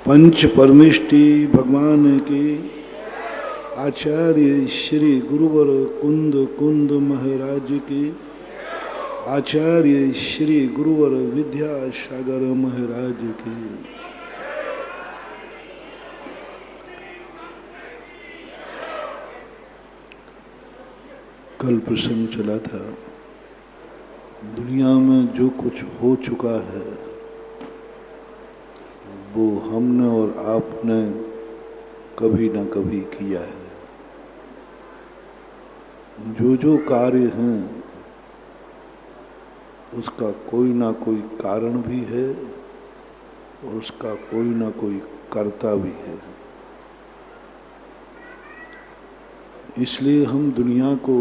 पंच परमेष्टि भगवान के आचार्य श्री गुरुवर कुंद कुंद महाराज के आचार्य श्री गुरुवर विद्यासागर महाराज के कल प्रसंग चला था। दुनिया में जो कुछ हो चुका है वो हमने और आपने कभी ना कभी किया है। जो जो कार्य हैं उसका कोई ना कोई कारण भी है और उसका कोई ना कोई कर्ता भी है। इसलिए हम दुनिया को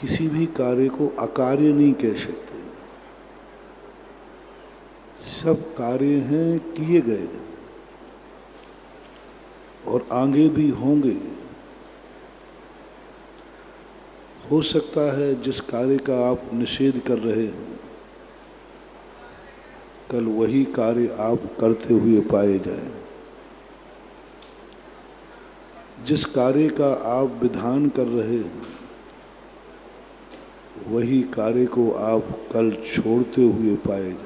किसी भी कार्य को अकार्य नहीं कह सकते। सब कार्य हैं किए गए और आगे भी होंगे। हो सकता है जिस कार्य का आप निषेध कर रहे हैं कल वही कार्य आप करते हुए पाए जाएं। जिस कार्य का आप विधान कर रहे हैं वही कार्य को आप कल छोड़ते हुए पाए जाएं।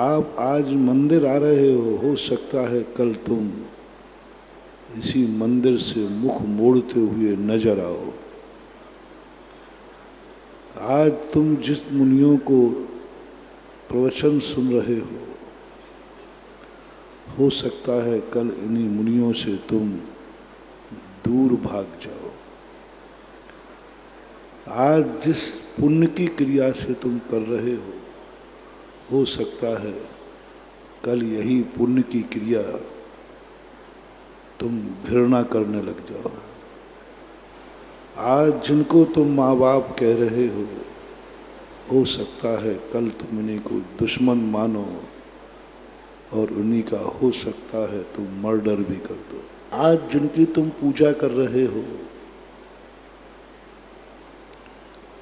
आप आज मंदिर आ रहे हो सकता है कल तुम इसी मंदिर से मुख मोड़ते हुए नजर आओ। आज तुम जिस मुनियों को प्रवचन सुन रहे हो सकता है कल इन्हीं मुनियों से तुम दूर भाग जाओ। आज जिस पुण्य की क्रिया से तुम कर रहे हो सकता है कल यही पुण्य की क्रिया तुम घृणा करने लग जाओ। आज जिनको तुम माँ बाप कह रहे हो सकता है कल तुम इन्हीं को दुश्मन मानो और उन्हीं का हो सकता है तुम मर्डर भी कर दो। आज जिनकी तुम पूजा कर रहे हो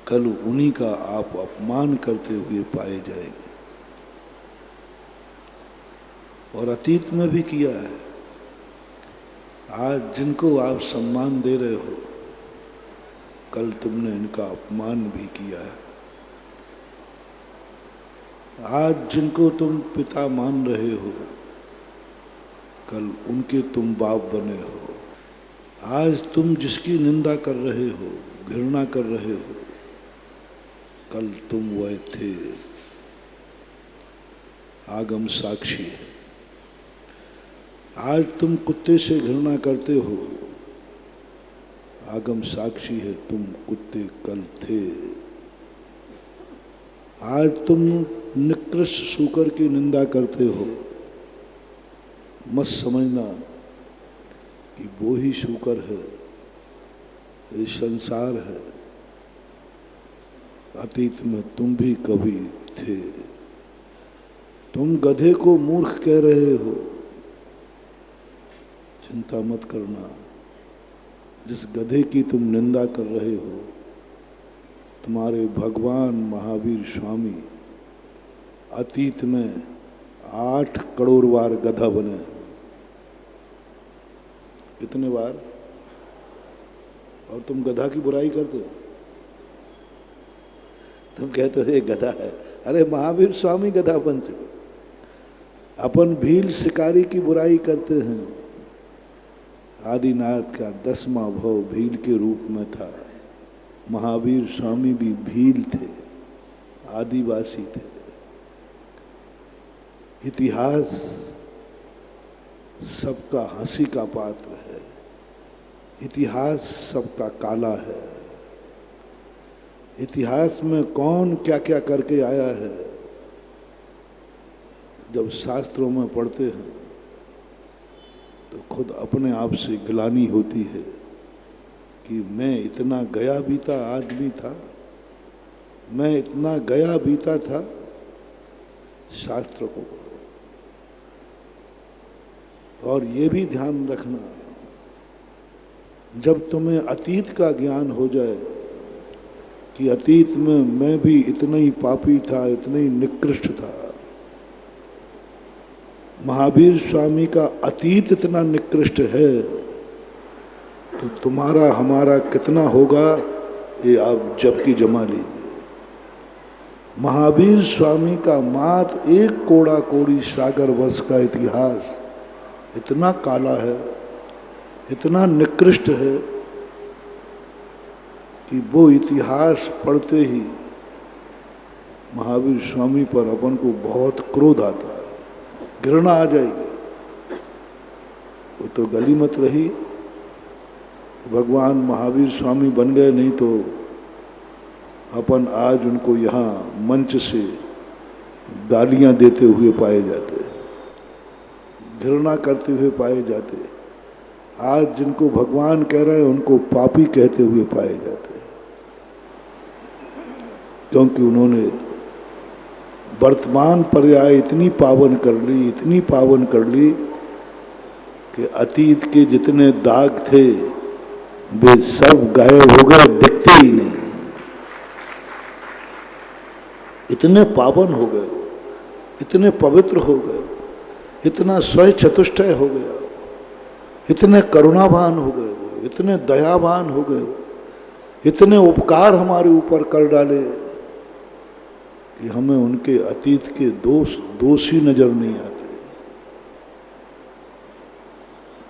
कल उन्हीं का आप अपमान करते हुए पाए जाएंगे। और अतीत में भी किया है। आज जिनको आप सम्मान दे रहे हो कल तुमने इनका अपमान भी किया है। आज जिनको तुम पिता मान रहे हो कल उनके तुम बाप बने हो। आज तुम जिसकी निंदा कर रहे हो घृणा कर रहे हो कल तुम वह थे। आगम साक्षी है। आज तुम कुत्ते से घृणा करते हो आगम साक्षी है तुम कुत्ते कल थे। आज तुम निकृष्ट शूकर की निंदा करते हो मत समझना कि वो ही शूकर है। ये संसार है। अतीत में तुम भी कभी थे। तुम गधे को मूर्ख कह रहे हो चिंता मत करना। जिस गधे की तुम निंदा कर रहे हो तुम्हारे भगवान महावीर स्वामी अतीत में 8 करोड़ बार गधा बने। कितने बार? और तुम गधा की बुराई करते हो। तुम कहते हो ये गधा है। अरे महावीर स्वामी गधा बन चुके। अपन भील शिकारी की बुराई करते हैं। आदिनाथ का 10वां भव भील के रूप में था। महावीर स्वामी भी भील थे, आदिवासी थे। इतिहास सबका हंसी का पात्र है। इतिहास सबका काला है। इतिहास में कौन क्या क्या करके आया है जब शास्त्रों में पढ़ते हैं तो खुद अपने आप से गिलानी होती है कि मैं इतना गया बीता आदमी था। मैं इतना गया बीता था। शास्त्र को पढ़ो। और ये भी ध्यान रखना जब तुम्हें अतीत का ज्ञान हो जाए कि अतीत में मैं भी इतना ही पापी था, इतना ही निकृष्ट था। महावीर स्वामी का अतीत इतना निकृष्ट है, तो तुम्हारा हमारा कितना होगा ये आप जबकि जमा लीजिए। महावीर स्वामी का मात्र एक कोड़ा कोड़ी सागर वर्ष का इतिहास इतना काला है, इतना निकृष्ट है कि वो इतिहास पढ़ते ही महावीर स्वामी पर अपन को बहुत क्रोध आता है, घृणा आ जाएगी। वो तो गली मत रही, भगवान महावीर स्वामी बन गए, नहीं तो अपन आज उनको यहाँ मंच से गालियां देते हुए पाए जाते, घृणा करते हुए पाए जाते। आज जिनको भगवान कह रहे हैं उनको पापी कहते हुए पाए जाते, क्योंकि उन्होंने वर्तमान पर्याय इतनी पावन कर ली, इतनी पावन कर ली कि अतीत के जितने दाग थे वे सब गायब हो गए, दिखते ही नहीं। इतने पावन हो गए, इतने पवित्र हो गए, इतना स्वयं चतुष्टय हो गया, इतने करुणावान हो गए वो, इतने दयावान हो गए वो, इतने उपकार हमारे ऊपर कर डाले कि हमें उनके अतीत के दोषी नजर नहीं आते,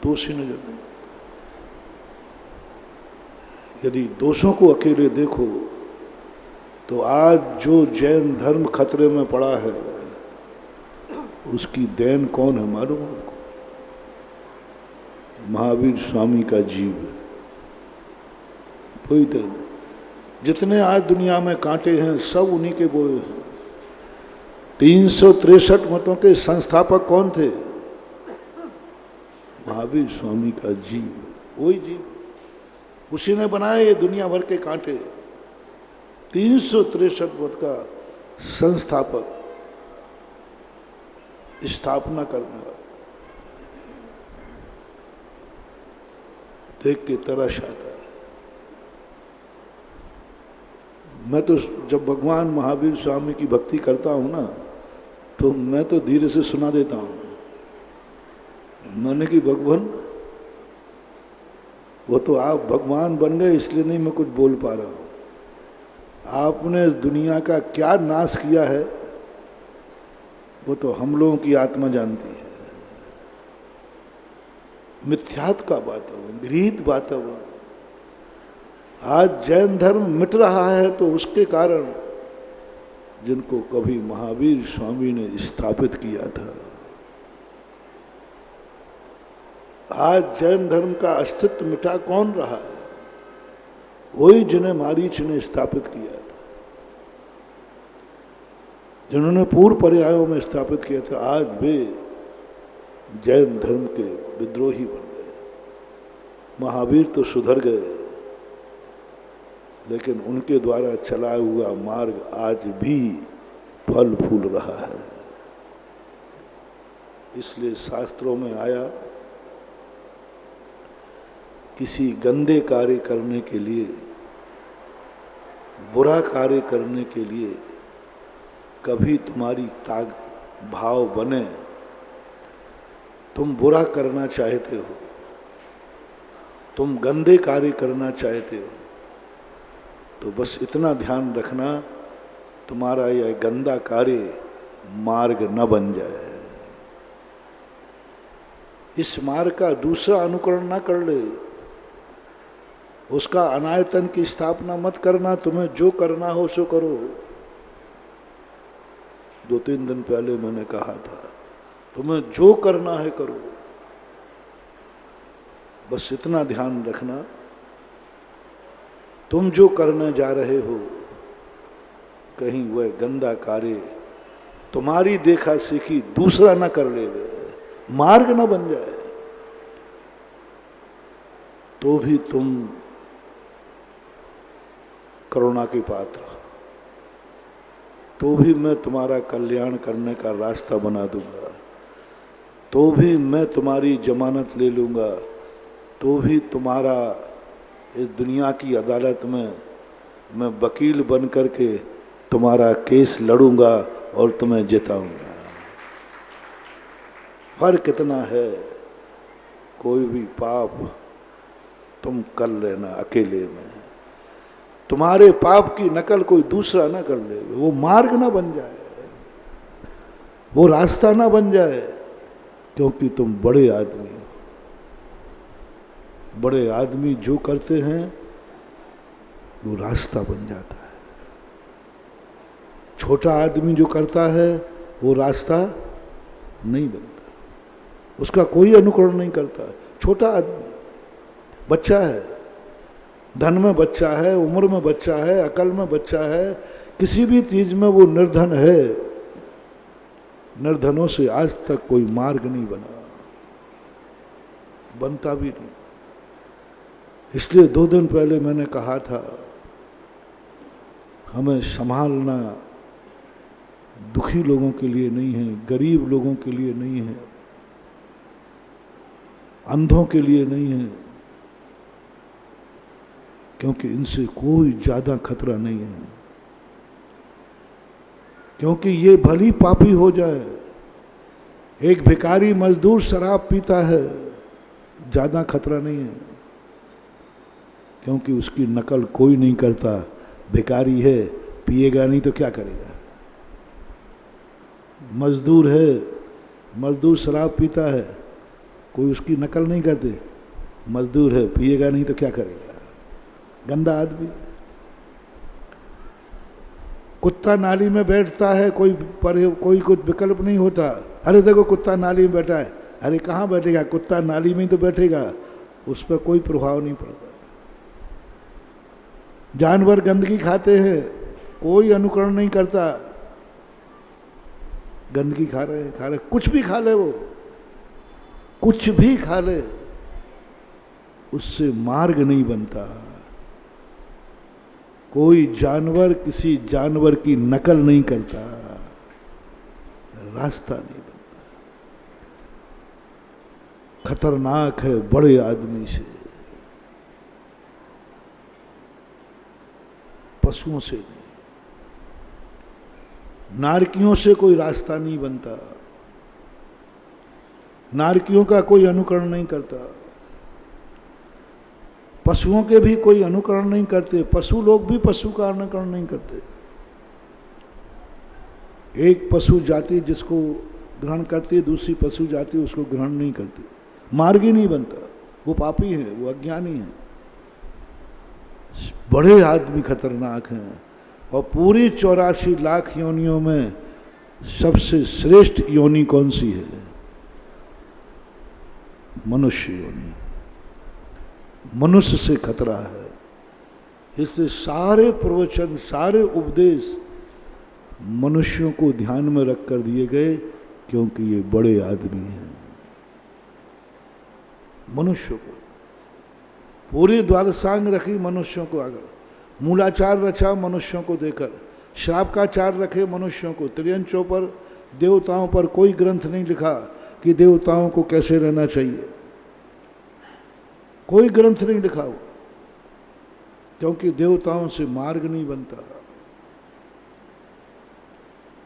दोषी नजर नहीं। यदि दोषों को अकेले देखो तो आज जो जैन धर्म खतरे में पड़ा है उसकी देन कौन है मालूम आपको? महावीर स्वामी का जीव, वही देन। जितने आज दुनिया में कांटे हैं सब उन्हीं के बोए हैं। 363 मतों के संस्थापक कौन थे? महावीर स्वामी का जीव, वही जीव, उसी ने बनाए ये दुनिया भर के कांटे। 363 मत का संस्थापक, स्थापना करने वाला, देख के तरस आता है। मैं तो जब भगवान महावीर स्वामी की भक्ति करता हूं ना, तो मैं तो धीरे से सुना देता हूं, मैंने कि भगवान वो तो आप भगवान बन गए इसलिए नहीं मैं कुछ बोल पा रहा हूं। आपने दुनिया का क्या नाश किया है वो तो हम लोगों की आत्मा जानती है। मिथ्यात्व का वातावरण, गृहीत वातावरण, आज जैन धर्म मिट रहा है तो उसके कारण जिनको कभी महावीर स्वामी ने स्थापित किया था। आज जैन धर्म का अस्तित्व मिटा कौन रहा है? वही जिन्हें मारीच ने स्थापित किया था, जिन्होंने पूर्व पर्यायों में स्थापित किया था। आज वे जैन धर्म के विद्रोही बन गए। महावीर तो सुधर गए, लेकिन उनके द्वारा चलाया हुआ मार्ग आज भी फल फूल रहा है। इसलिए शास्त्रों में आया, किसी गंदे कार्य करने के लिए, बुरा कार्य करने के लिए कभी तुम्हारी भाव बने तुम बुरा करना चाहते हो, तुम गंदे कार्य करना चाहते हो, तो बस इतना ध्यान रखना तुम्हारा यह गंदा कार्य मार्ग न बन जाए। इस मार्ग का दूसरा अनुकरण न कर ले, उसका अनायतन की स्थापना मत करना। तुम्हें जो करना हो सो करो। 2-3 दिन पहले मैंने कहा था, तुम्हें जो करना है करो, बस इतना ध्यान रखना तुम जो करने जा रहे हो कहीं वह गंदा कार्य तुम्हारी देखा सीखी दूसरा ना कर ले, मार्ग ना बन जाए, तो भी तुम करुणा के पात्र, तो भी मैं तुम्हारा कल्याण करने का रास्ता बना दूंगा, तो भी मैं तुम्हारी जमानत ले लूंगा, तो भी तुम्हारा इस दुनिया की अदालत में मैं वकील बन करके तुम्हारा केस लड़ूंगा और तुम्हें जिताऊंगा। फर्क कितना है, कोई भी पाप तुम कर लेना अकेले में, तुम्हारे पाप की नकल कोई दूसरा ना कर ले, वो मार्ग ना बन जाए, वो रास्ता ना बन जाए, क्योंकि तुम बड़े आदमी हो। बड़े आदमी जो करते हैं वो रास्ता बन जाता है, छोटा आदमी जो करता है वो रास्ता नहीं बनता, उसका कोई अनुकरण नहीं करता। छोटा आदमी बच्चा है, धन में बच्चा है, उम्र में बच्चा है, अकल में बच्चा है, किसी भी चीज में वो निर्धन है। निर्धनों से आज तक कोई मार्ग नहीं बना, बनता भी नहीं। इसलिए 2 दिन पहले मैंने कहा था, हमें संभालना दुखी लोगों के लिए नहीं है, गरीब लोगों के लिए नहीं है, अंधों के लिए नहीं है, क्योंकि इनसे कोई ज्यादा खतरा नहीं है। क्योंकि ये भली पापी हो जाए, एक भिखारी मजदूर शराब पीता है, ज्यादा खतरा नहीं है, क्योंकि उसकी नकल कोई नहीं करता। भिखारी है, पिएगा नहीं तो क्या करेगा। मजदूर है, मजदूर शराब पीता है, कोई उसकी नकल नहीं करते। मजदूर है, पिएगा नहीं तो क्या करेगा, गंदा आदमी। कुत्ता नाली में बैठता है, कोई कुछ विकल्प नहीं होता। अरे देखो कुत्ता नाली में बैठा है, अरे कहाँ बैठेगा, कुत्ता नाली में ही तो बैठेगा, उस पर कोई प्रभाव नहीं पड़ता। जानवर गंदगी खाते हैं, कोई अनुकरण नहीं करता, गंदगी खा रहे, कुछ भी खा ले, वो कुछ भी खा ले, उससे मार्ग नहीं बनता। कोई जानवर किसी जानवर की नकल नहीं करता, रास्ता नहीं बनता। खतरनाक है बड़े आदमी से, पशुओं से नहीं, नारकियों से कोई रास्ता नहीं बनता, नारकियों का कोई अनुकरण नहीं करता, पशुओं के भी कोई अनुकरण नहीं करते, पशु लोग भी पशु का अनुकरण नहीं करते। एक पशु जाति जिसको ग्रहण करती है, दूसरी पशु जाति उसको ग्रहण नहीं करती, मार्ग ही नहीं बनता, वो पापी है, वो अज्ञानी है। बड़े आदमी खतरनाक हैं, और पूरी 84 लाख योनियों में सबसे श्रेष्ठ योनि कौन सी है? मनुष्य योनि। मनुष्य से खतरा है, इसलिए सारे प्रवचन, सारे उपदेश मनुष्यों को ध्यान में रख कर दिए गए, क्योंकि ये बड़े आदमी हैं। मनुष्यों को पूरी द्वादशांग रखी, मनुष्यों को अगर मूलाचार रचा मनुष्यों को देकर, श्राप का चार रखे मनुष्यों को, त्रियंचों पर देवताओं पर कोई ग्रंथ नहीं लिखा कि देवताओं को कैसे रहना चाहिए, कोई ग्रंथ नहीं लिखा हो, क्योंकि देवताओं से मार्ग नहीं बनता।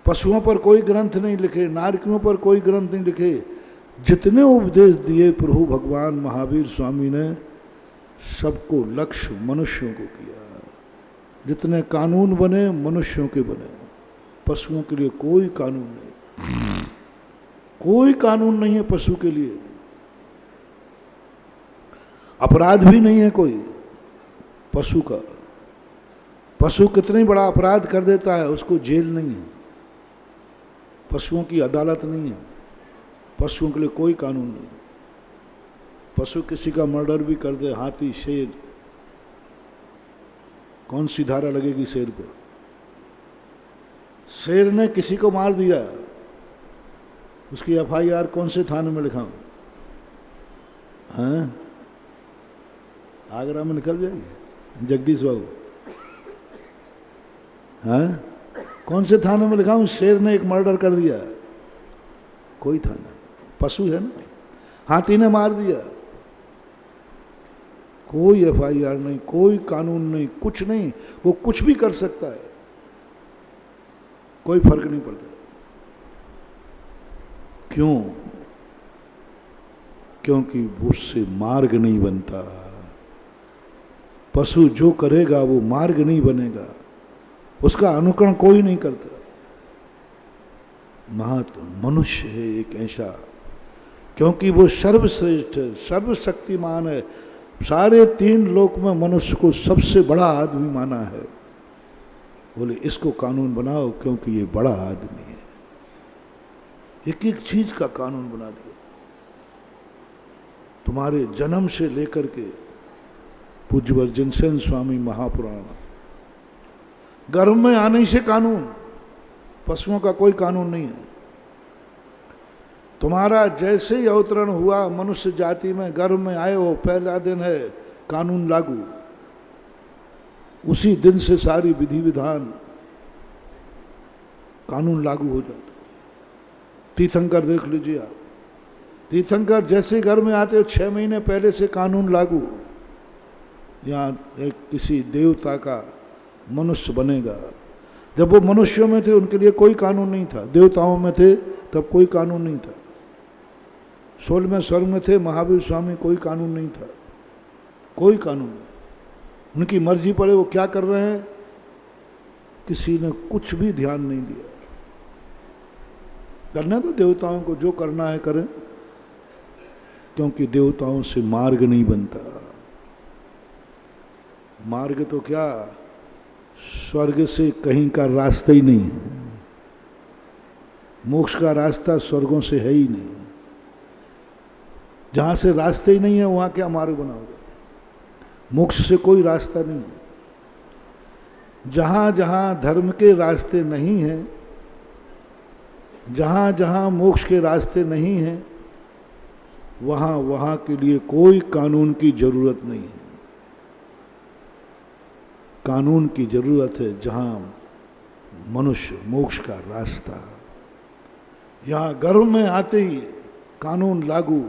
पशुओं पर कोई ग्रंथ नहीं लिखे, नारकियों पर कोई ग्रंथ नहीं लिखे। जितने उपदेश दिए प्रभु भगवान महावीर स्वामी ने, सबको लक्ष्य मनुष्यों को किया। जितने कानून बने मनुष्यों के बने, पशुओं के लिए कोई कानून नहीं, कोई कानून नहीं है पशु के लिए। अपराध भी नहीं है कोई पशु का। पशु कितनी बड़ा अपराध कर देता है, उसको जेल नहीं है, पशुओं की अदालत नहीं है, पशुओं के लिए कोई कानून नहीं। पशु किसी का मर्डर भी कर दे, हाथी, शेर, कौन सी धारा लगेगी शेर पर? शेर ने किसी को मार दिया, उसकी एफआईआर कौन से थाने में लिखाऊं? हाँ, आगरा में निकल जाएगी जगदीश बाबू। हाँ, कौन से थाने में लिखाऊं? शेर ने एक मर्डर कर दिया, कोई थाना, पशु है ना। हाथी ने मार दिया, कोई FIR नहीं, कोई कानून नहीं, कुछ नहीं, वो कुछ भी कर सकता है, कोई फर्क नहीं पड़ता। क्यों? क्योंकि उससे मार्ग नहीं बनता। पशु जो करेगा वो मार्ग नहीं बनेगा, उसका अनुकरण कोई नहीं करता। महात्मा मनुष्य है एक ऐसा, क्योंकि वो सर्वश्रेष्ठ है, सर्वशक्तिमान है। सारे 3 लोक में मनुष्य को सबसे बड़ा आदमी माना है। बोले इसको कानून बनाओ क्योंकि ये बड़ा आदमी है। एक एक चीज का कानून बना दिया। तुम्हारे जन्म से लेकर के पूज्य वर्जनसेन स्वामी महापुराण, गर्भ में आने से कानून, पशुओं का कोई कानून नहीं है। तुम्हारा जैसे ही अवतरण हुआ मनुष्य जाति में, गर्भ में आए हो, पहला दिन है, कानून लागू। उसी दिन से सारी विधि विधान कानून लागू हो जाता। तीर्थंकर देख लीजिए आप, तीर्थंकर जैसे घर में आते हो 6 महीने पहले से कानून लागू। यहाँ एक किसी देवता का मनुष्य बनेगा, जब वो मनुष्यों में थे उनके लिए कोई कानून नहीं था, देवताओं में थे तब कोई कानून नहीं था। 16वें स्वर्ग में थे महावीर स्वामी, कोई कानून नहीं था, कोई कानून नहीं। उनकी मर्जी पर वो क्या कर रहे हैं, किसी ने कुछ भी ध्यान नहीं दिया। करना तो देवताओं को जो करना है करें, क्योंकि देवताओं से मार्ग नहीं बनता। मार्ग तो क्या, स्वर्ग से कहीं का रास्ता ही नहीं है। मोक्ष का रास्ता स्वर्गों से है ही नहीं। जहां से रास्ते ही नहीं है वहां क्या मार्ग बनाओगे? मोक्ष से कोई रास्ता नहीं है। जहां जहां धर्म के रास्ते नहीं हैं, जहां जहां मोक्ष के रास्ते नहीं हैं, वहां वहां के लिए कोई कानून की जरूरत नहीं है। कानून की जरूरत है जहां मनुष्य मोक्ष का रास्ता। यहां गर्भ में आते ही कानून लागू।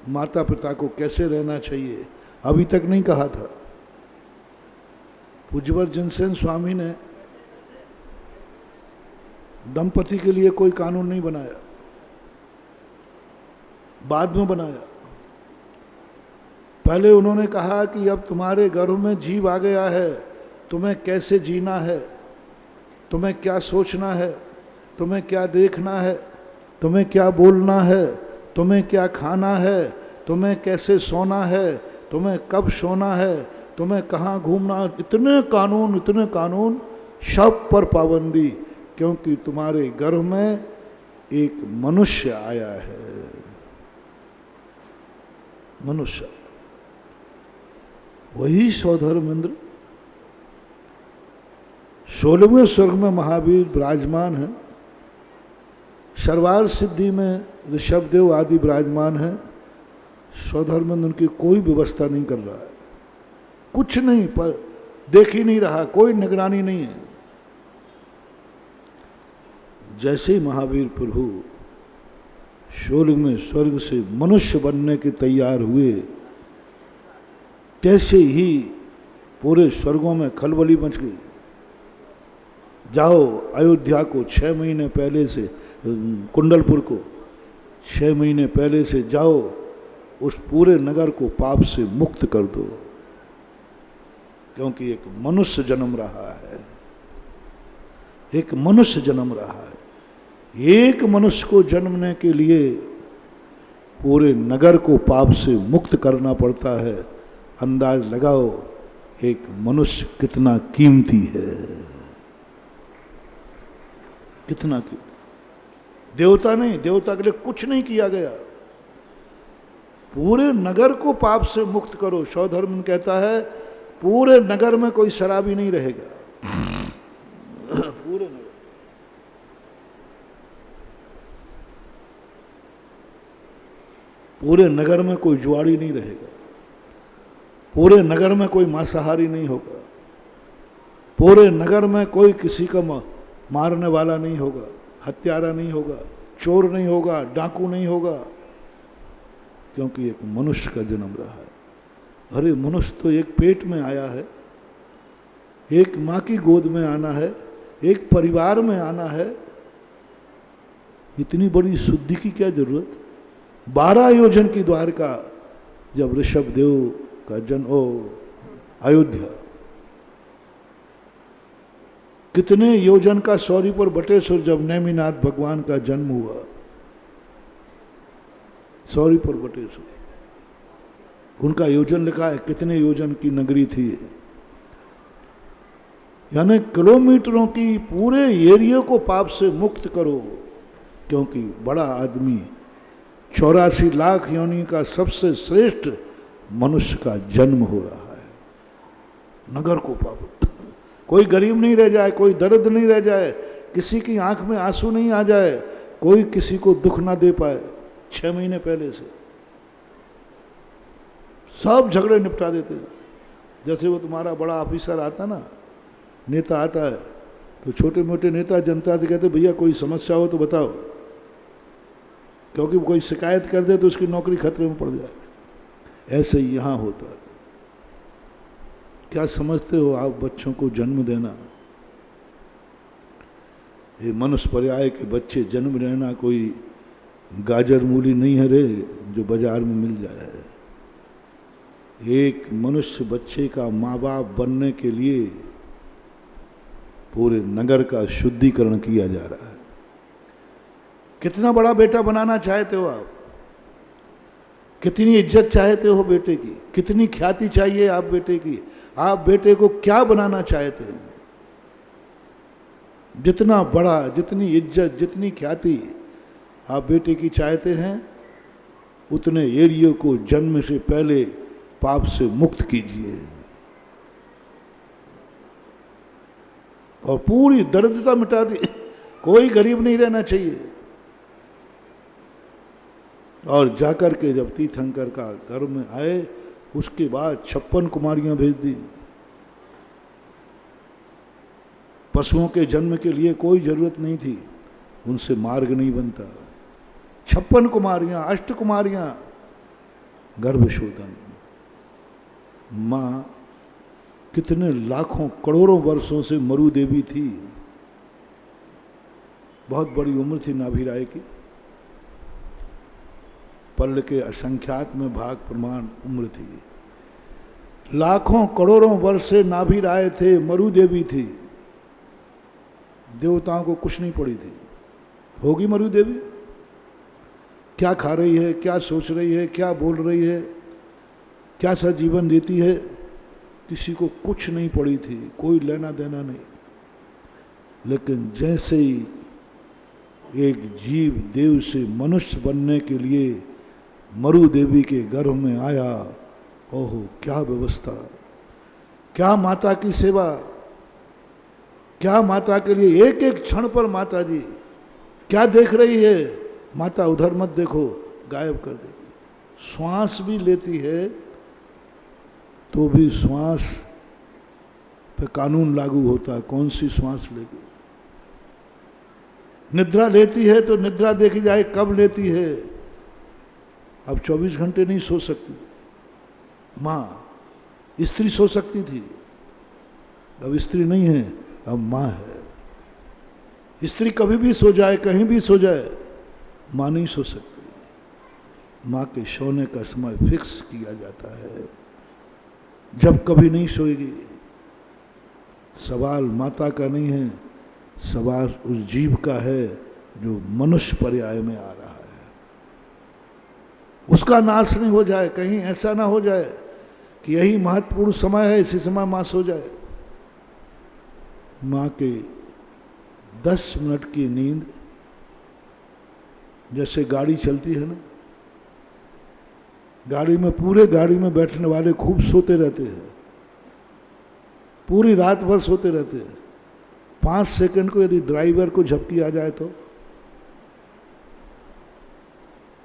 माता पिता को कैसे रहना चाहिए अभी तक नहीं कहा था। पूज्य वर्जनसेन स्वामी ने दंपति के लिए कोई कानून नहीं बनाया, बाद में बनाया। पहले उन्होंने कहा कि अब तुम्हारे गर्भ में जीव आ गया है, तुम्हें कैसे जीना है, तुम्हें क्या सोचना है, तुम्हें क्या देखना है, तुम्हें क्या बोलना है, तुम्हें क्या खाना है, तुम्हें कैसे सोना है, तुम्हें कब सोना है, तुम्हें कहाँ घूमना है। इतने कानून, सब पर पाबंदी, क्योंकि तुम्हारे गर्भ में एक मनुष्य आया है। मनुष्य, वही सौधर्मेंद्र 16वें स्वर्ग में महावीर विराजमान है। सर्वार सिद्धि में ऋषभदेव आदि विराजमान है। सौधर्मेंद्र उनकी कोई व्यवस्था नहीं कर रहा है, कुछ नहीं, पर देख ही नहीं रहा, कोई निगरानी नहीं है। जैसे ही महावीर प्रभु 16वें स्वर्ग से मनुष्य बनने के तैयार हुए, तैसे ही पूरे स्वर्गों में खलबली मच गई। जाओ अयोध्या को 6 महीने पहले से, कुंडलपुर को 6 महीने पहले से जाओ, उस पूरे नगर को पाप से मुक्त कर दो, क्योंकि एक मनुष्य जन्म रहा है। एक मनुष्य जन्म रहा है। एक मनुष्य को जन्मने के लिए पूरे नगर को पाप से मुक्त करना पड़ता है। अंदाज लगाओ एक मनुष्य कितना कीमती है, कितना कीमती। देवता नहीं, देवता के लिए कुछ नहीं किया गया। पूरे नगर को पाप से मुक्त करो। सौधर्म कहता है पूरे नगर में कोई शराबी नहीं रहेगा। पूरे नगर, पूरे नगर में कोई जुआड़ी नहीं रहेगा। पूरे नगर में कोई मांसाहारी नहीं होगा। पूरे नगर में कोई किसी का मारने वाला नहीं होगा, हत्यारा नहीं होगा, चोर नहीं होगा, डाकू नहीं होगा, क्योंकि एक मनुष्य का जन्म रहा है। अरे मनुष्य तो एक पेट में आया है, एक माँ की गोद में आना है, एक परिवार में आना है, इतनी बड़ी शुद्धि की क्या जरूरत? 12 योजन की द्वारका जब ऋषभ देव का जन्म, अयोध्या कितने योजन का सौरी पर बटेश्वर जब नेमिनाथ भगवान का जन्म हुआ, सौरी पर बटेश्वर उनका योजन लिखा है, कितने योजन की नगरी थी, यानी किलोमीटरों की पूरे एरिया को पाप से मुक्त करो, क्योंकि बड़ा आदमी 84 लाख योनि का सबसे श्रेष्ठ मनुष्य का जन्म हो रहा है। नगर को पाप, कोई गरीब नहीं रह जाए, कोई दर्द नहीं रह जाए, किसी की आंख में आंसू नहीं आ जाए, कोई किसी को दुख ना दे पाए। 6 महीने पहले से सब झगड़े निपटा देते। जैसे वो तुम्हारा बड़ा ऑफिसर आता ना, नेता आता है, तो छोटे मोटे नेता जनता से कहते भैया कोई समस्या हो तो बताओ, क्योंकि कोई शिकायत कर दे तो उसकी नौकरी खतरे में पड़ जाए। ऐसे ही यहाँ होता है। क्या समझते हो आप बच्चों को जन्म देना, ये मनुष्य पर्याय के बच्चे जन्म लेना कोई गाजर मूली नहीं है रे जो बाजार में मिल जाए। एक मनुष्य बच्चे का माँ बाप बनने के लिए पूरे नगर का शुद्धिकरण किया जा रहा है। कितना बड़ा बेटा बनाना चाहते हो आप, कितनी इज्जत चाहते हो बेटे की, कितनी ख्याति चाहिए आप बेटे की, आप बेटे को क्या बनाना चाहते हैं? जितना बड़ा, जितनी इज्जत, जितनी ख्याति आप बेटे की चाहते हैं, उतने एरिया को जन्म से पहले पाप से मुक्त कीजिए और पूरी दरिद्रता मिटा दी। कोई गरीब नहीं रहना चाहिए। और जाकर के जब तीर्थंकर का घर में आए, उसके बाद 56 कुमारियां भेज दी। पशुओं के जन्म के लिए कोई जरूरत नहीं थी, उनसे मार्ग नहीं बनता। 56 कुमारियां, 8 कुमारियां, गर्भशोधन। माँ कितने लाखों करोड़ों वर्षों से मरु देवी थी, बहुत बड़ी उम्र थी नाभि राय की, पल्ल के असंख्यात में भाग प्रमाण उम्र थी। लाखों करोड़ों वर्ष से नाभि राय थे, मरु देवी थी, देवताओं को कुछ नहीं पड़ी थी। होगी मरु देवी, क्या खा रही है, क्या सोच रही है, क्या बोल रही है, क्या सा जीवन देती है, किसी को कुछ नहीं पड़ी थी, कोई लेना देना नहीं। लेकिन जैसे ही एक जीव देव से मनुष्य बनने के लिए मरु देवी के गर्भ में आया, ओहो क्या व्यवस्था, क्या माता की सेवा, क्या माता के लिए एक एक क्षण पर माता जी क्या देख रही है, माता उधर मत देखो, गायब कर देगी। श्वास भी लेती है तो भी श्वास पे कानून लागू होता है, कौन सी श्वास लेगी। निद्रा लेती है तो निद्रा देखी जाए कब लेती है। अब 24 घंटे नहीं सो सकती माँ, स्त्री सो सकती थी, अब स्त्री नहीं है, अब माँ है। स्त्री कभी भी सो जाए, कहीं भी सो जाए, माँ नहीं सो सकती। माँ के सोने का समय फिक्स किया जाता है, जब कभी नहीं सोएगी। सवाल माता का नहीं है, सवाल उस जीव का है जो मनुष्य पर्याय में आ रहा है। उसका नाश नहीं हो जाए, कहीं ऐसा ना हो जाए कि यही महत्वपूर्ण समय है, इसी समय मां सो जाए। मां के 10 मिनट की नींद, जैसे गाड़ी चलती है ना, गाड़ी में, पूरे गाड़ी में बैठने वाले खूब सोते रहते हैं, पूरी रात भर सोते रहते हैं। 5 सेकंड को यदि ड्राइवर को झपकी आ जाए तो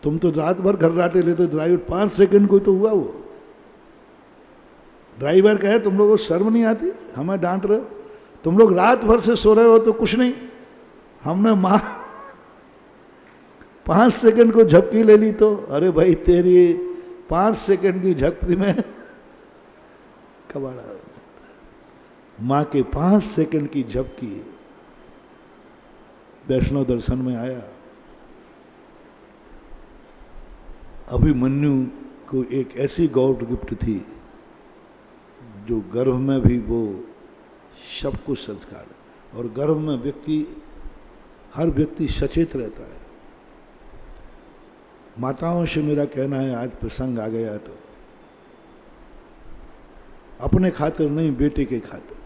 तुम तो रात भर घर्राटे लेते, ड्राइवर 5 सेकंड को तो हुआ। वो ड्राइवर कहे तुम लोगों को शर्म नहीं आती, हमें डांट रहे हो, तुम लोग रात भर से सो रहे हो तो कुछ नहीं, हमने माँ 5 सेकंड को झपकी ले ली तो, अरे भाई तेरी 5 सेकंड की झपकी में कबाड़ा हो जाता है। माँ के 5 सेकंड की झपकी वैष्णव दर्शन में आया। अभिमन्यु को एक ऐसी गॉड गिफ्ट थी जो गर्भ में भी वो सब कुछ संस्कार, और गर्भ में हर व्यक्ति सचेत रहता है। माताओं से मेरा कहना है, आज प्रसंग आ गया तो अपने खातिर नहीं, बेटे के खातिर।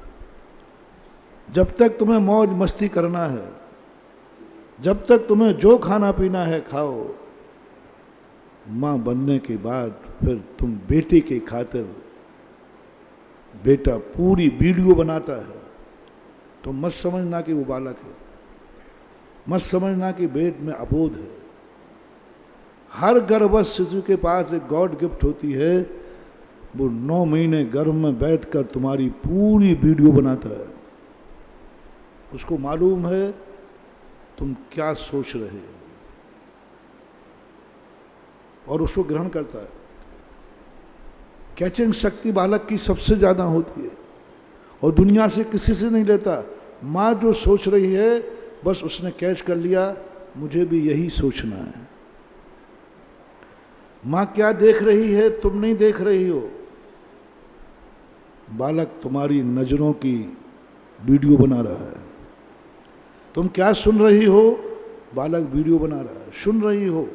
जब तक तुम्हें मौज मस्ती करना है, जब तक तुम्हें जो खाना पीना है खाओ, मां बनने के बाद फिर तुम बेटे के खातिर, बेटा पूरी वीडियो बनाता है तो मत समझना कि वो बालक है, मत समझना कि पेट में अबोध है। हर गर्भस्थ शिशु के पास एक गॉड गिफ्ट होती है, वो 9 महीने गर्भ में बैठकर तुम्हारी पूरी वीडियो बनाता है। उसको मालूम है तुम क्या सोच रहे हो और उसको ग्रहण करता है। कैचिंग शक्ति बालक की सबसे ज्यादा होती है और दुनिया से किसी से नहीं लेता। माँ जो सोच रही है बस उसने कैच कर लिया, मुझे भी यही सोचना है। माँ क्या देख रही है तुम नहीं देख रही हो, बालक तुम्हारी नजरों की वीडियो बना रहा है। तुम क्या सुन रही हो, बालक वीडियो बना रहा है। सुन रही हो,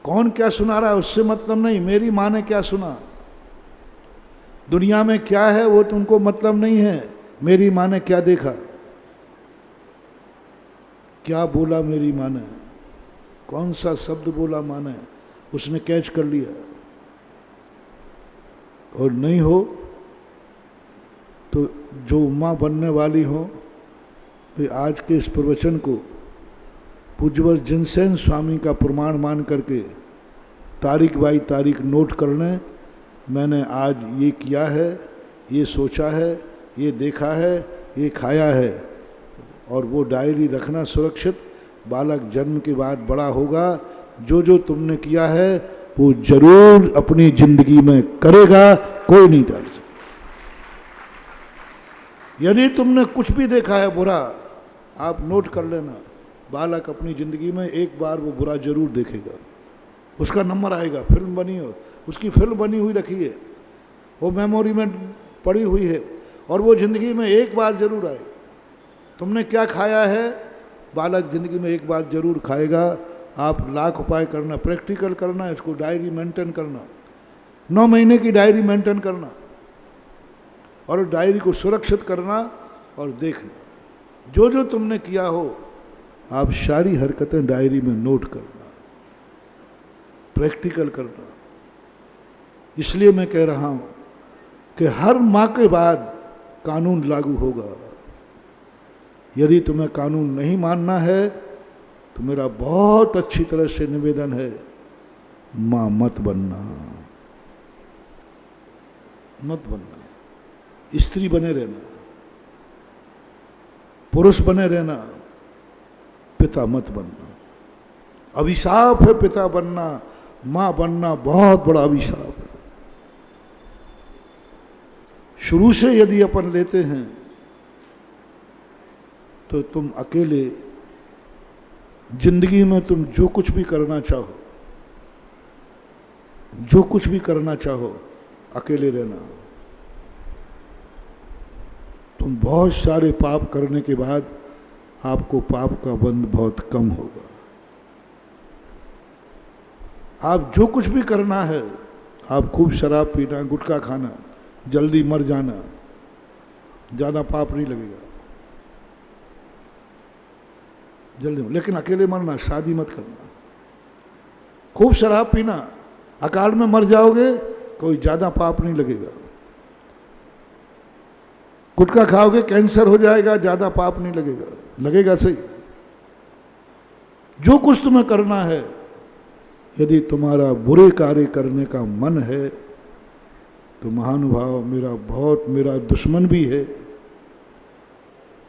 कौन क्या सुना रहा है उससे मतलब नहीं, मेरी माँ ने क्या सुना, दुनिया में क्या है वो तुमको मतलब नहीं है, मेरी माँ ने क्या देखा, क्या बोला मेरी माँ ने, कौन सा शब्द बोला माँ ने, उसने कैच कर लिया। और नहीं हो तो जो माँ बनने वाली हो, आज के इस प्रवचन को पूज्यवर जिनसेन स्वामी का प्रमाण मान करके तारीख बाई तारीख नोट कर लें। मैंने आज ये किया है, ये सोचा है, ये देखा है, ये खाया है, और वो डायरी रखना सुरक्षित। बालक जन्म के बाद बड़ा होगा, जो जो तुमने किया है वो जरूर अपनी जिंदगी में करेगा, कोई नहीं टाल सकता। यदि तुमने कुछ भी देखा है बुरा, आप नोट कर लेना, बालक अपनी जिंदगी में एक बार वो बुरा जरूर देखेगा, उसका नंबर आएगा। फिल्म बनी हो, उसकी फिल्म बनी हुई रखी है, वो मेमोरी में पड़ी हुई है, और वो जिंदगी में एक बार जरूर आए। तुमने क्या खाया है, बालक जिंदगी में एक बार जरूर खाएगा। आप लाख उपाय करना, प्रैक्टिकल करना, इसको डायरी मेंटेन करना, 9 महीने की डायरी मेंटेन करना, और डायरी को सुरक्षित करना और देखना। जो जो तुमने किया हो आप सारी हरकतें डायरी में नोट करना, प्रैक्टिकल करना। इसलिए मैं कह रहा हूं कि हर माह के बाद कानून लागू होगा। यदि तुम्हें कानून नहीं मानना है तो मेरा बहुत अच्छी तरह से निवेदन है, मां मत बनना, मत बनना। स्त्री बने रहना, पुरुष बने रहना, पिता मत बनना। अभिशाप है पिता बनना, मां बनना बहुत बड़ा अभिशाप है। शुरू से यदि अपन लेते हैं तो तुम अकेले जिंदगी में तुम जो कुछ भी करना चाहो, जो कुछ भी करना चाहो, अकेले रहना। तुम बहुत सारे पाप करने के बाद आपको पाप का बंध बहुत कम होगा। आप जो कुछ भी करना है, आप खूब शराब पीना, गुटखा खाना, जल्दी मर जाना, ज्यादा पाप नहीं लगेगा, जल्दी। लेकिन अकेले मरना, शादी मत करना। खूब शराब पीना, अकाल में मर जाओगे, कोई ज्यादा पाप नहीं लगेगा। गुटखा खाओगे, कैंसर हो जाएगा, ज्यादा पाप नहीं लगेगा, लगेगा सही। जो कुछ तुम्हें करना है, यदि तुम्हारा बुरे कार्य करने का मन है तो महानुभाव, मेरा दुश्मन भी है,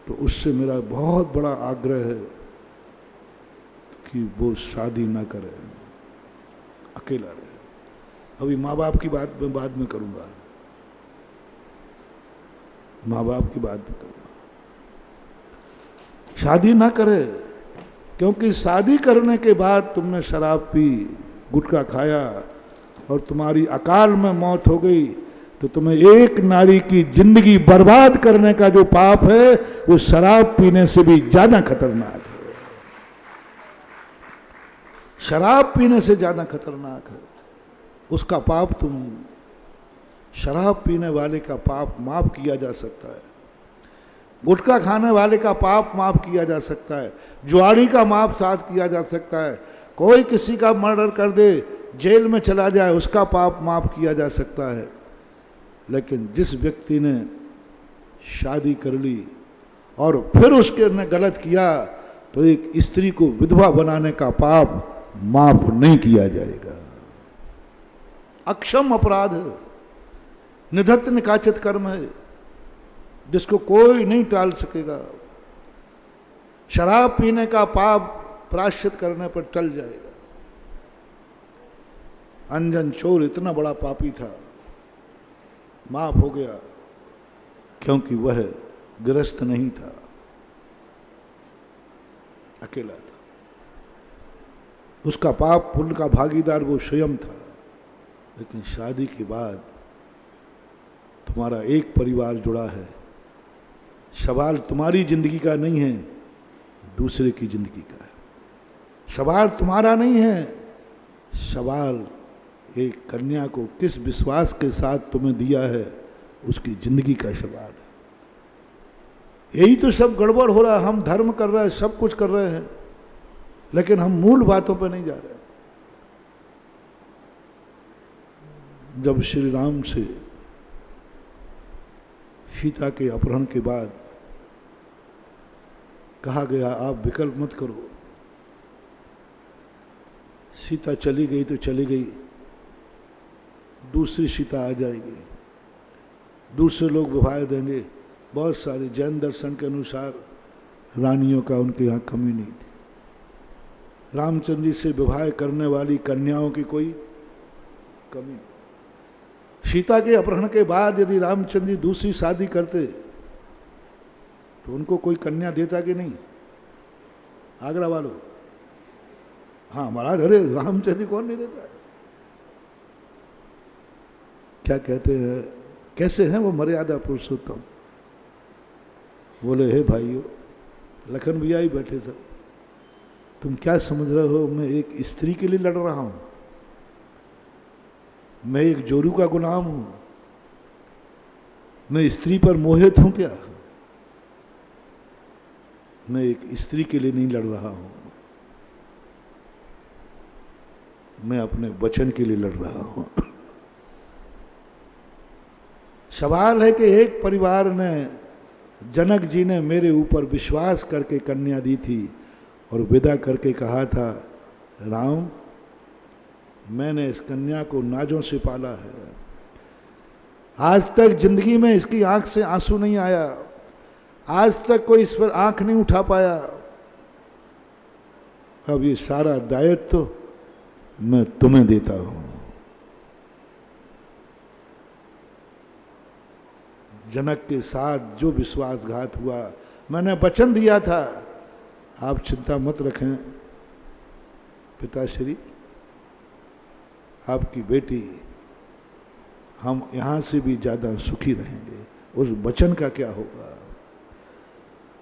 तो उससे मेरा बहुत बड़ा आग्रह है कि वो शादी ना करे, अकेला रहे। अभी माँ बाप की बात मैं बाद में करूँगा। माँ बाप की बात भी करना। शादी ना करे, क्योंकि शादी करने के बाद तुमने शराब पी, गुटखा खाया और तुम्हारी अकाल में मौत हो गई, तो तुम्हें एक नारी की जिंदगी बर्बाद करने का जो पाप है वो शराब पीने से भी ज्यादा खतरनाक है। शराब पीने से ज्यादा खतरनाक है उसका पाप। तुम शराब पीने वाले का पाप माफ किया जा सकता है, गुटखा खाने वाले का पाप माफ किया जा सकता है, जुआरी का माफ साथ किया जा सकता है, कोई किसी का मर्डर कर दे, जेल में चला जाए, उसका पाप माफ किया जा सकता है। लेकिन जिस व्यक्ति ने शादी कर ली और फिर उसके ने गलत किया, तो एक स्त्री को विधवा बनाने का पाप माफ नहीं किया जाएगा। अक्षम अपराध है, निधत्त निकाचित कर्म है, जिसको कोई नहीं टाल सकेगा। शराब पीने का पाप प्रायश्चित करने पर टल जाएगा। अंजन चोर इतना बड़ा पापी था, माफ हो गया क्योंकि वह गृहस्थ नहीं था, अकेला था। उसका पाप पुण्य का भागीदार वो स्वयं था। लेकिन शादी के बाद तुम्हारा एक परिवार जुड़ा है, सवाल तुम्हारी जिंदगी का नहीं है, दूसरे की जिंदगी का है। सवाल तुम्हारा नहीं है, सवाल एक कन्या को किस विश्वास के साथ तुम्हें दिया है उसकी जिंदगी का सवाल है। यही तो सब गड़बड़ हो रहा है। हम धर्म कर रहे हैं, सब कुछ कर रहे हैं, लेकिन हम मूल बातों पर नहीं जा रहे। जब श्री राम से सीता के अपहरण के बाद कहा गया आप विकल्प मत करो, सीता चली गई तो चली गई, दूसरी सीता आ जाएगी, दूसरे लोग विवाह देंगे। बहुत सारे जैन दर्शन के अनुसार रानियों का उनके यहाँ कमी नहीं थी। रामचंद्र जी से विवाह करने वाली कन्याओं की कोई कमी नहीं। सीता के अपहरण के बाद यदि रामचंद्र जी दूसरी शादी करते तो उनको कोई कन्या देता कि नहीं? आगरा वालों, हाँ महाराज, अरे रामचंद्र जी कौन नहीं देता? क्या कहते हैं, कैसे हैं वो मर्यादा पुरुषोत्तम? बोले हे भाइयों, लखन भैया ही बैठे थे, तुम क्या समझ रहे हो मैं एक स्त्री के लिए लड़ रहा हूं? मैं एक जोरू का गुलाम हूं? मैं स्त्री पर मोहित हूं क्या? मैं एक स्त्री के लिए नहीं लड़ रहा हूं, मैं अपने वचन के लिए लड़ रहा हूं। सवाल है कि एक परिवार ने, जनक जी ने मेरे ऊपर विश्वास करके कन्या दी थी और विदा करके कहा था, राम मैंने इस कन्या को नाजों से पाला है, आज तक जिंदगी में इसकी आंख से आंसू नहीं आया, आज तक कोई इस पर आंख नहीं उठा पाया। अब ये सारा दायित्व तो मैं तुम्हें देता हूं। जनक के साथ जो विश्वासघात हुआ, मैंने वचन दिया था, आप चिंता मत रखें पिताश्री, आपकी बेटी हम यहां से भी ज्यादा सुखी रहेंगे। उस वचन का क्या होगा?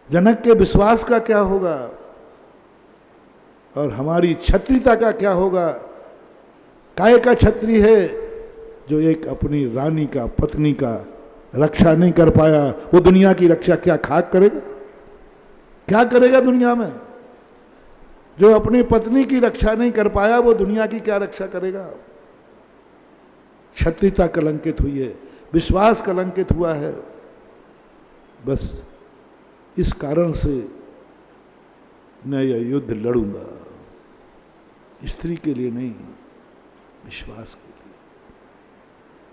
जनक के विश्वास का क्या होगा? और हमारी क्षत्रियता का क्या होगा? काय का क्षत्रिय है जो एक अपनी रानी का, पत्नी का रक्षा नहीं कर पाया, वो दुनिया की रक्षा क्या खाक करेगा? क्या करेगा दुनिया में? जो अपनी पत्नी की रक्षा नहीं कर पाया वो दुनिया की क्या रक्षा करेगा? क्षत्रियता कलंकित हुई है, विश्वास कलंकित हुआ है। बस इस कारण से मैं यह युद्ध लड़ूंगा, स्त्री के लिए नहीं, विश्वास के लिए।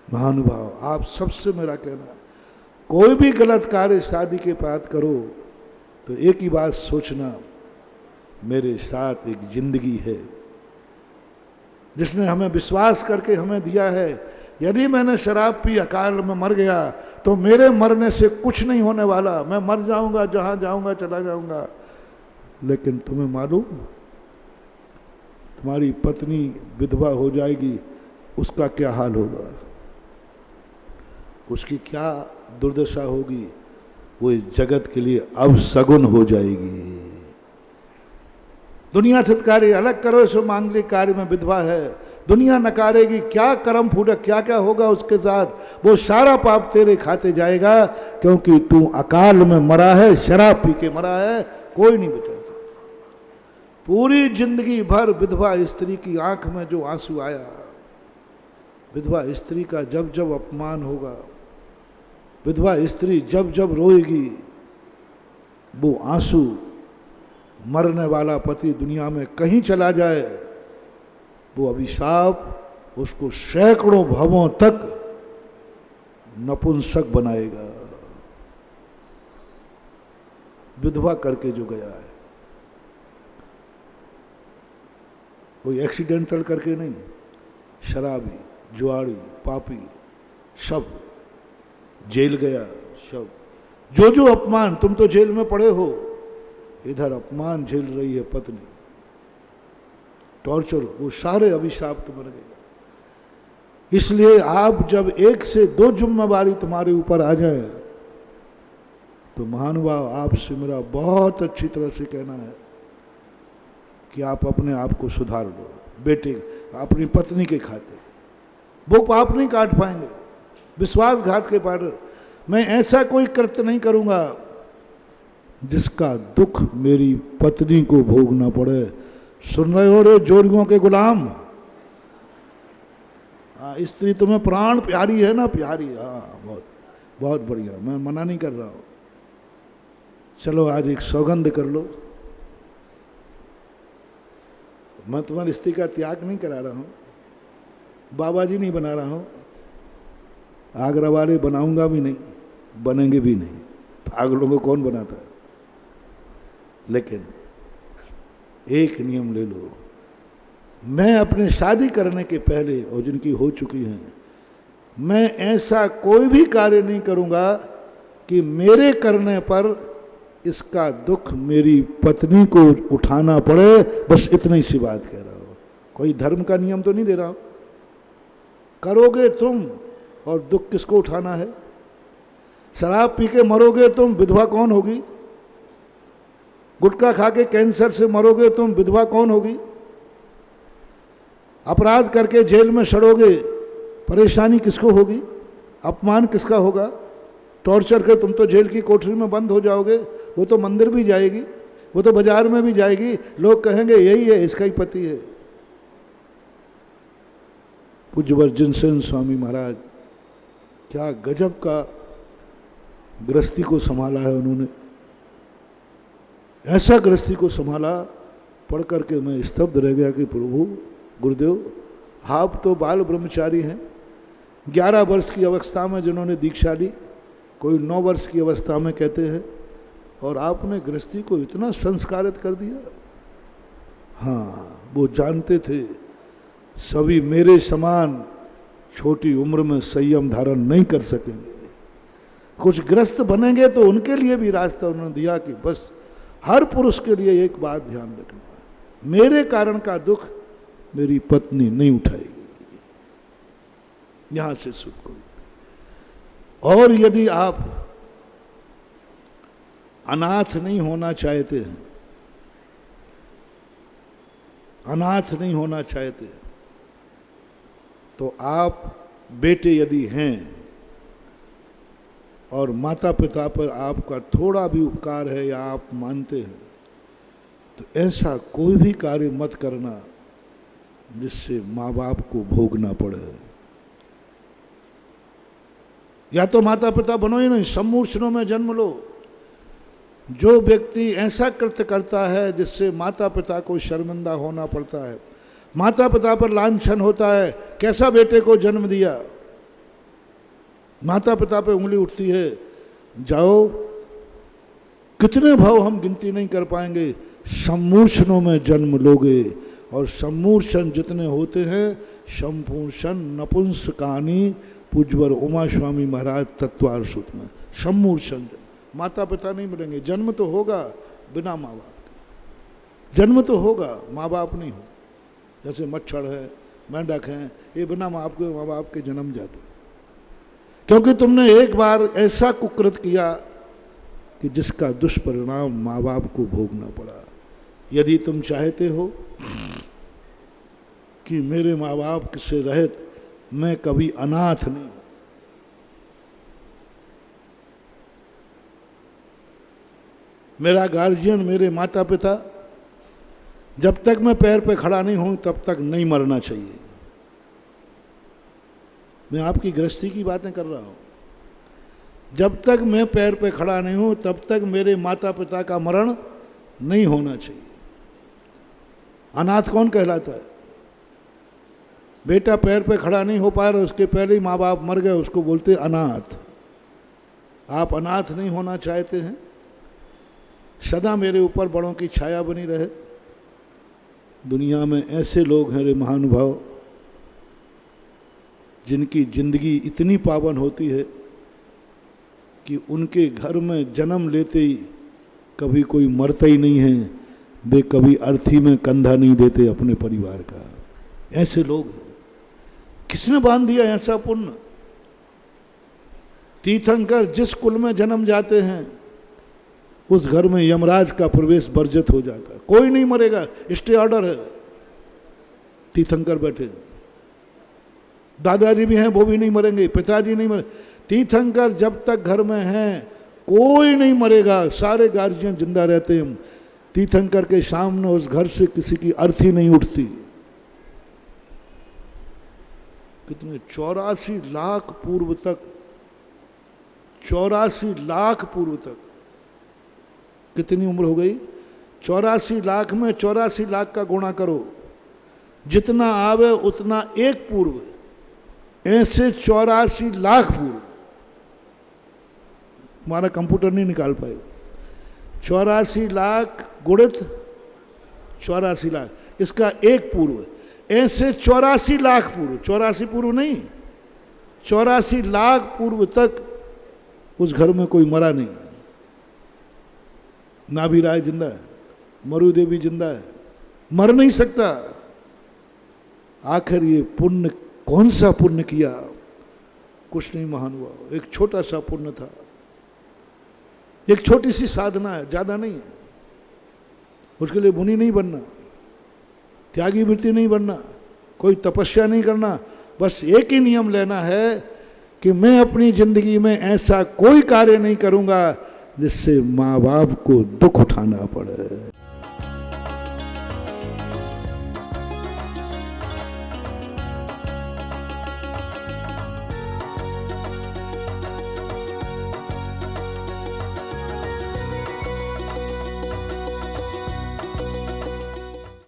महानुभाव, आप सबसे मेरा कहना, कोई भी गलत कार्य शादी के बाद करो तो एक ही बात सोचना, मेरे साथ एक जिंदगी है जिसने हमें विश्वास करके हमें दिया है यदि मैंने शराब पी अकाल में मर गया तो मेरे मरने से कुछ नहीं होने वाला, मैं मर जाऊंगा, जहां जाऊंगा चला जाऊंगा। लेकिन तुम्हें मालूम, तुम्हारी पत्नी विधवा हो जाएगी, उसका क्या हाल होगा, उसकी क्या दुर्दशा होगी, वो इस जगत के लिए अवसगुन हो जाएगी। दुनिया थितकारी, अलग करो सो मांगलिक कार्य में विधवा है, दुनिया नकारेगी, क्या कर्म फूटक, क्या क्या होगा उसके साथ, वो सारा पाप तेरे खाते जाएगा, क्योंकि तू अकाल में मरा है, शराब पी के मरा है, कोई नहीं बचा सकता। पूरी जिंदगी भर विधवा स्त्री की आंख में जो आंसू आया, विधवा स्त्री का जब जब अपमान होगा, विधवा स्त्री जब जब रोएगी, वो आंसू, मरने वाला पति दुनिया में कहीं चला जाए, वो अभिशाप उसको सैकड़ों भवों तक नपुंसक बनाएगा। विधवा करके जो गया है, कोई एक्सीडेंटल करके नहीं, शराबी, जुआड़ी, पापी, सब जेल गया, सब जो जो अपमान, तुम तो जेल में पड़े हो, इधर अपमान झेल रही है पत्नी, टॉर्चर, वो सारे अभिशाप तुम्हारे गए। इसलिए आप जब एक से दो जिम्मेवारी तुम्हारे ऊपर आ जाए तो महानुभाव, आपसे मेरा बहुत अच्छी तरह से कहना है कि आप अपने आप को सुधार लो। बेटे, अपनी पत्नी के खातिर वो पाप नहीं काट पाएंगे, विश्वासघात के पार। मैं ऐसा कोई कृत्य नहीं करूंगा जिसका दुख मेरी पत्नी को भोगना पड़े। सुन रहे हो रे जोरियों के गुलाम? स्त्री तुम्हें प्राण प्यारी है ना? प्यारी, हाँ, बहुत बहुत बढ़िया, मैं मना नहीं कर रहा हूं। चलो आज एक सौगंध कर लो, मैं तुम्हारी स्त्री का त्याग नहीं करा रहा हूं, बाबा जी नहीं बना रहा हूं, आगरा वाले बनाऊंगा भी नहीं, बनेंगे भी नहीं, पागलों को कौन बनाता है। लेकिन एक नियम ले लो, मैं अपने शादी करने के पहले और जिनकी हो चुकी हैं, मैं ऐसा कोई भी कार्य नहीं करूंगा कि मेरे करने पर इसका दुख मेरी पत्नी को उठाना पड़े। बस इतनी सी बात कह रहा हूं, कोई धर्म का नियम तो नहीं दे रहा हूं। करोगे तुम और दुख किसको उठाना है? शराब पी के मरोगे तुम, विधवा कौन होगी? गुटखा खा के कैंसर से मरोगे तुम, विधवा कौन होगी? अपराध करके जेल में सड़ोगे, परेशानी किसको होगी? अपमान किसका होगा? टॉर्चर के तुम तो जेल की कोठरी में बंद हो जाओगे, वो तो मंदिर भी जाएगी, वो तो बाजार में भी जाएगी, लोग कहेंगे यही है, इसका ही पति है। पूज्य वर्जिन सेन स्वामी महाराज क्या गजब का गृहस्थी को संभाला है उन्होंने, ऐसा गृहस्थी को संभाला, पढ़ करके मैं स्तब्ध रह गया कि प्रभु गुरुदेव, आप तो बाल ब्रह्मचारी हैं। 11 वर्ष की अवस्था में जिन्होंने दीक्षा ली, कोई 9 वर्ष की अवस्था में कहते हैं, और आपने गृहस्थी को इतना संस्कारित कर दिया। हाँ, वो जानते थे सभी मेरे समान छोटी उम्र में संयम धारण नहीं कर सकेंगे, कुछ ग्रस्त बनेंगे तो उनके लिए भी रास्ता उन्होंने दिया कि बस हर पुरुष के लिए एक बात ध्यान रखना है, मेरे कारण का दुख मेरी पत्नी नहीं उठाएगी। यहां से सुख करो। और यदि आप अनाथ नहीं होना चाहते हैं, अनाथ नहीं होना चाहते, तो आप बेटे यदि हैं और माता पिता पर आपका थोड़ा भी उपकार है या आप मानते हैं, तो ऐसा कोई भी कार्य मत करना जिससे माँ बाप को भोगना पड़े। या तो माता पिता बनो ही नहीं, सम्मूर्छनों में जन्म लो। जो व्यक्ति ऐसा कृत्य करता है जिससे माता पिता को शर्मिंदा होना पड़ता है, माता पिता पर लांछन होता है, कैसा बेटे को जन्म दिया, माता पिता पे उंगली उठती है, जाओ, कितने भाव हम गिनती नहीं कर पाएंगे, सम्मूर्छनों में जन्म लोगे और सम्मूर्छन जितने होते हैं संपूर्षण नपुंसकानी, पूज्यवर उमा स्वामी महाराज तत्वार सूत्र में। सम्मूर्छन माता पिता नहीं मिलेंगे, जन्म तो होगा बिना माँ बाप के, जन्म तो होगा, माँ बाप नहीं हो। जैसे मच्छर है, मेंढक हैं, ये बिना माँ बाप के जन्म जाते, क्योंकि तुमने एक बार ऐसा कुकृत किया कि जिसका दुष्परिणाम माँ बाप को भोगना पड़ा। यदि तुम चाहते हो कि मेरे माँ बाप से रहित मैं कभी अनाथ नहीं, मेरा गार्जियन मेरे माता पिता जब तक मैं पैर पे खड़ा नहीं हूं तब तक नहीं मरना चाहिए। मैं आपकी गृहस्थी की बातें कर रहा हूं। जब तक मैं पैर पे खड़ा नहीं हूं तब तक मेरे माता पिता का मरण नहीं होना चाहिए। अनाथ कौन कहलाता है? बेटा पैर पे खड़ा नहीं हो पा रहा, उसके पहले ही माँ बाप मर गए, उसको बोलते अनाथ। आप अनाथ नहीं होना चाहते हैं? सदा मेरे ऊपर बड़ों की छाया बनी रहे। दुनिया में ऐसे लोग हैं रे महानुभाव, जिनकी जिंदगी इतनी पावन होती है कि उनके घर में जन्म लेते ही कभी कोई मरता ही नहीं है, वे कभी अर्थी में कंधा नहीं देते अपने परिवार का। ऐसे लोग हैं। किसने बांध दिया ऐसा पुण्य? तीर्थंकर जिस कुल में जन्म जाते हैं उस घर में यमराज का प्रवेश वर्जित हो जाता है। कोई नहीं मरेगा, स्टे ऑर्डर है। तीर्थंकर बैठे, दादाजी भी हैं वो भी नहीं मरेंगे, पिताजी नहीं मरे। तीर्थंकर जब तक घर में हैं कोई नहीं मरेगा, सारे गार्जियन जिंदा रहते हैं। तीर्थंकर के सामने उस घर से किसी की अर्थी नहीं उठती। कितने 84 लाख पूर्व तक, 84 लाख पूर्व तक कितनी उम्र हो गई? 84 लाख में 84 लाख का गुणा करो, जितना आवे उतना एक पूर्व, ऐसे 84 लाख पूर्व। हमारा कंप्यूटर नहीं निकाल पाएगा। 84 लाख गुणित 84 लाख, इसका एक पूर्व, ऐसे 84 लाख पूर्व। 84 पूर्व नहीं, 84 लाख पूर्व तक उस घर में कोई मरा नहीं। नाभि राय जिंदा है, मरु देवी जिंदा है, मर नहीं सकता। आखिर ये पुण्य कौन सा पुण्य किया? कुछ नहीं महानुभाव, एक छोटा सा पुण्य था, एक छोटी सी साधना है, ज्यादा नहीं है। उसके लिए मुनि नहीं बनना, त्यागी वृत्ति नहीं बनना, कोई तपस्या नहीं करना, बस एक ही नियम लेना है कि मैं अपनी जिंदगी में ऐसा कोई कार्य नहीं करूंगा जिससे माँ बाप को दुख उठाना पड़े।